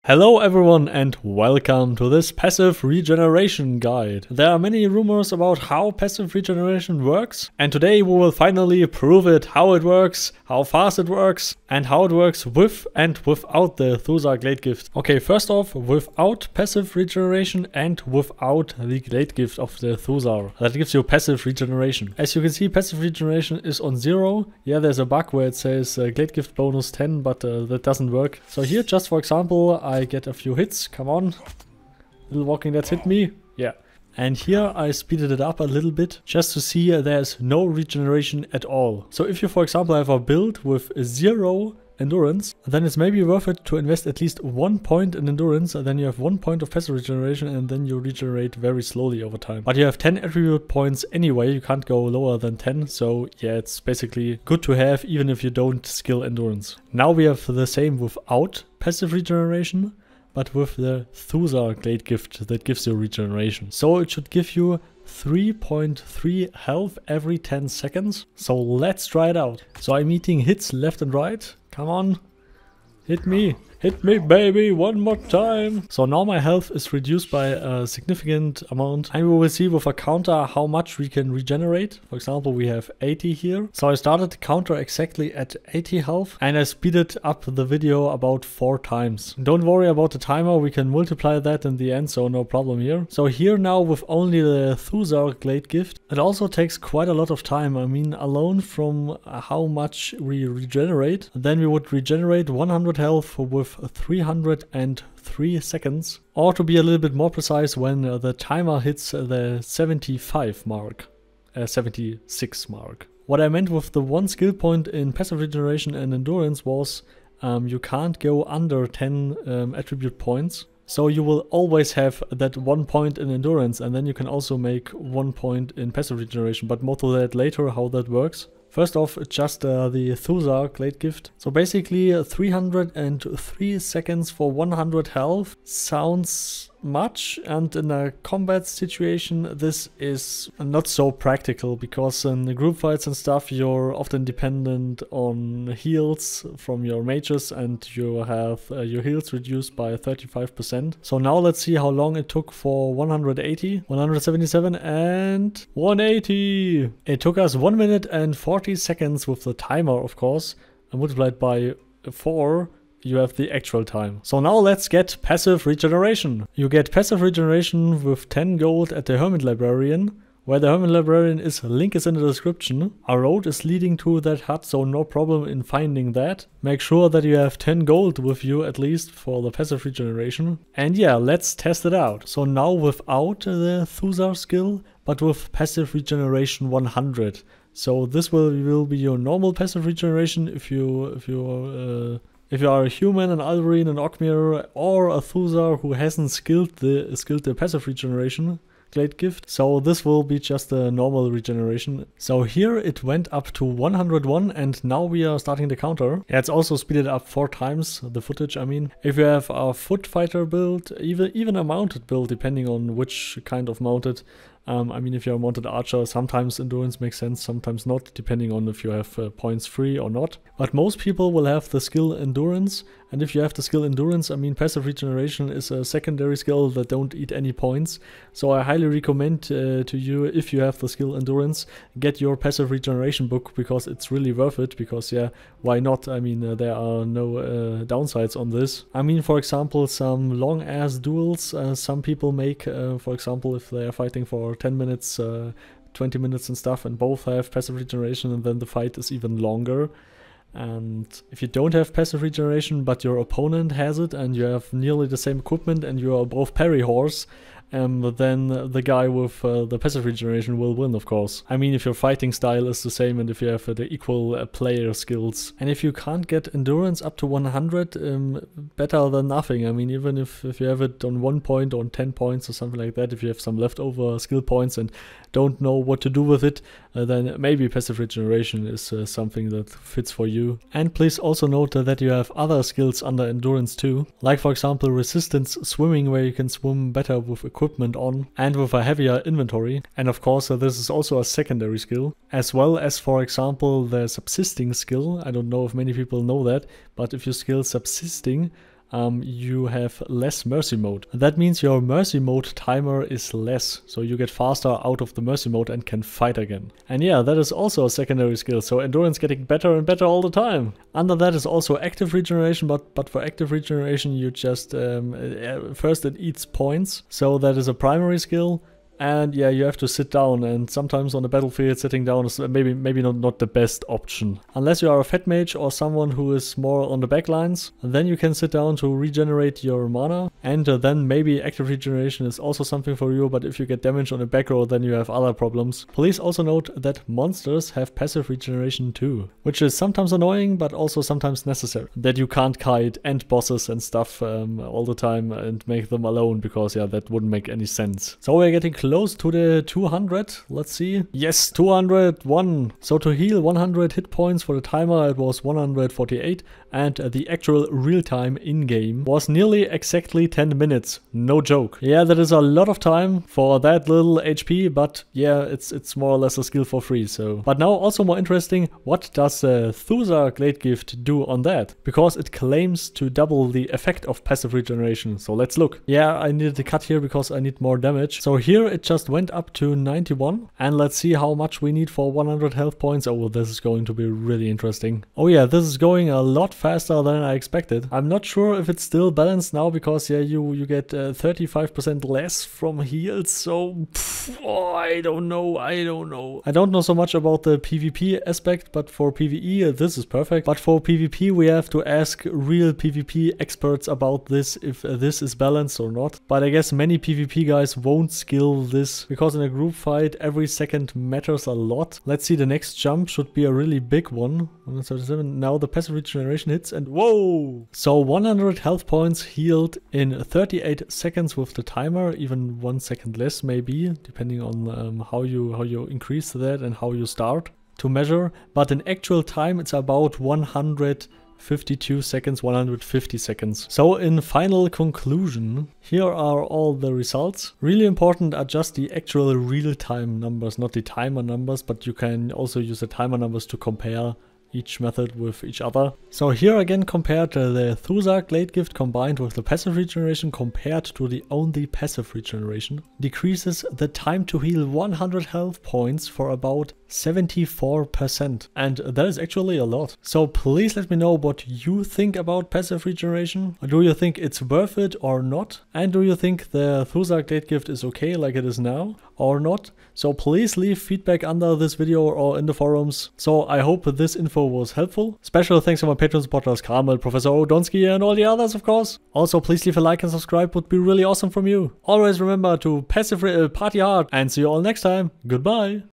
Hello everyone and welcome to this passive regeneration guide. There are many rumors about how passive regeneration works, and today we will finally prove it, how it works, how fast it works, and how it works with and without the Thursar Clade gift. Okay, first off, without passive regeneration and without the Clade gift of the Thursar. That gives you passive regeneration. As you can see, passive regeneration is on 0. Yeah, there's a bug where it says Clade gift bonus 10, but that doesn't work. So here, just for example, I get a few hits. Come on. Little Walking Dead hit me. Yeah. And here I speeded it up a little bit just to see there's no regeneration at all. So if you, for example, have a build with 0 endurance, then it's maybe worth it to invest at least 1 point in endurance, and then you have 1 point of passive regeneration, and then you regenerate very slowly over time. But you have 10 attribute points anyway, you can't go lower than 10, so yeah, it's basically good to have even if you don't skill endurance. Now we have the same without passive regeneration, but with the Thursar Clade gift that gives you regeneration. So it should give you 3.3 health every 10 seconds. So let's try it out. So I'm eating hits left and right. Come on, hit me. Hit me, baby, one more time. So now my health is reduced by a significant amount. And we will see with a counter how much we can regenerate. For example, we have 80 here. So I started the counter exactly at 80 health. And I speeded up the video about 4 times. Don't worry about the timer. We can multiply that in the end, so no problem here. So here now with only the Thursar Clade gift, it also takes quite a lot of time. I mean, alone from how much we regenerate, then we would regenerate 100 health with 303 seconds, or to be a little bit more precise, when the timer hits the 76 mark. What I meant with the 1 skill point in passive regeneration and endurance was you can't go under 10 attribute points. So you will always have that 1 point in endurance, and then you can also make 1 point in passive regeneration, but more to that later how that works. First off, just the Thursar Clade gift. So basically 303 seconds for 100 health sounds much, and in a combat situation this is not so practical, because in the group fights and stuff you're often dependent on heals from your mages, and you have your heals reduced by 35%. So now let's see how long it took for 180, 177 and 180. It took us 1 minute and 40 seconds with the timer, of course, and multiplied by 4. You have the actual time. So now let's get passive regeneration. You get passive regeneration with 10 gold at the Hermit Librarian. Where the Hermit Librarian is, link is in the description. A road is leading to that hut, so no problem in finding that. Make sure that you have 10 gold with you at least for the passive regeneration. And yeah, let's test it out. So now without the Thursar skill, but with passive regeneration 100. So this will be your normal passive regeneration if you are a human, an Alvarine, an Ogmir, or a Thursar who hasn't skilled the passive regeneration Clade gift. So this will be just a normal regeneration. So here it went up to 101, and now we are starting the counter. Yeah, it's also speeded up 4 times, the footage I mean. If you have a foot fighter build, even a mounted build, depending on which kind of mounted. I mean, if you're a mounted archer, sometimes endurance makes sense, sometimes not, depending on if you have points free or not. But most people will have the skill endurance, and if you have the skill endurance, I mean, passive regeneration is a secondary skill that don't eat any points. So I highly recommend to you, if you have the skill endurance, get your passive regeneration book, because it's really worth it, because yeah, why not? I mean, there are no downsides on this. I mean, for example, some long ass duels some people make, for example, if they are fighting for 10 minutes, 20 minutes and stuff, and both have passive regeneration, and then the fight is even longer. And if you don't have passive regeneration but your opponent has it, and you have nearly the same equipment, and you are both parry horse, then the guy with the passive regeneration will win, of course. I mean, if your fighting style is the same, and if you have the equal player skills. And if you can't get endurance up to 100, better than nothing. I mean, even if you have it on 1 point, on 10 points or something like that, if you have some leftover skill points and don't know what to do with it, then maybe passive regeneration is something that fits for you. And please also note that you have other skills under endurance too, like for example resistance swimming, where you can swim better with equipment on and with a heavier inventory. And of course this is also a secondary skill, as well as for example the subsisting skill. I don't know if many people know that, but if you skill subsisting, you have less mercy mode. That means your mercy mode timer is less, so you get faster out of the mercy mode and can fight again. And yeah, that is also a secondary skill, so endurance getting better and better all the time. Under that is also active regeneration, but for active regeneration you just, first it eats points, so that is a primary skill. And yeah, you have to sit down, and sometimes on the battlefield sitting down is maybe not the best option. Unless you are a fat mage or someone who is more on the back lines, and then you can sit down to regenerate your mana, and then maybe active regeneration is also something for you, but if you get damage on the back row then you have other problems. Please also note that monsters have passive regeneration too, which is sometimes annoying but also sometimes necessary. That you can't kite end bosses and stuff all the time and make them alone, because yeah, that wouldn't make any sense. So we're getting close to the 200. Let's see. Yes, 201. So to heal 100 hit points for the timer, it was 148, and the actual real time in-game was nearly exactly 10 minutes. No joke. Yeah, that is a lot of time for that little HP, but yeah, it's more or less a skill for free. So, but now also more interesting, what does Thursar Clade gift do on that? Because it claims to double the effect of passive regeneration. So let's look. Yeah, I needed to cut here because I need more damage. So here it just went up to 91, and let's see how much we need for 100 health points. Oh, this is going to be really interesting. Oh yeah, this is going a lot faster than I expected. I'm not sure if it's still balanced now, because yeah, you get 35% less from heals, so oh, I don't know. I don't know so much about the PvP aspect, but for PvE this is perfect. But for PvP we have to ask real PvP experts about this, if this is balanced or not. But I guess many PvP guys won't skill this, because in a group fight every second matters a lot. Let's see, the next jump should be a really big one. 137. Now the passive regeneration hits, and whoa! So 100 health points healed in 38 seconds with the timer, even 1 second less maybe, depending on how you increase that and how you start to measure. But in actual time it's about 152 seconds, 150 seconds. So in final conclusion, here are all the results. Really important are just the actual real-time numbers, not the timer numbers, but you can also use the timer numbers to compare each method with each other. So here again compared the Thursar Clade gift combined with the passive regeneration compared to the only passive regeneration decreases the time to heal 100 health points for about 74%, and that is actually a lot. So please let me know what you think about passive regeneration. Do you think it's worth it or not? And do you think the Thursar Clade gift is okay like it is now or not? So please leave feedback under this video or in the forums. So I hope this info was helpful. Special thanks to my Patreon supporters Carmel, Professor O, Donski and all the others of course. Also please leave a like and subscribe, would be really awesome from you. Always remember to party hard, and see you all next time. Goodbye.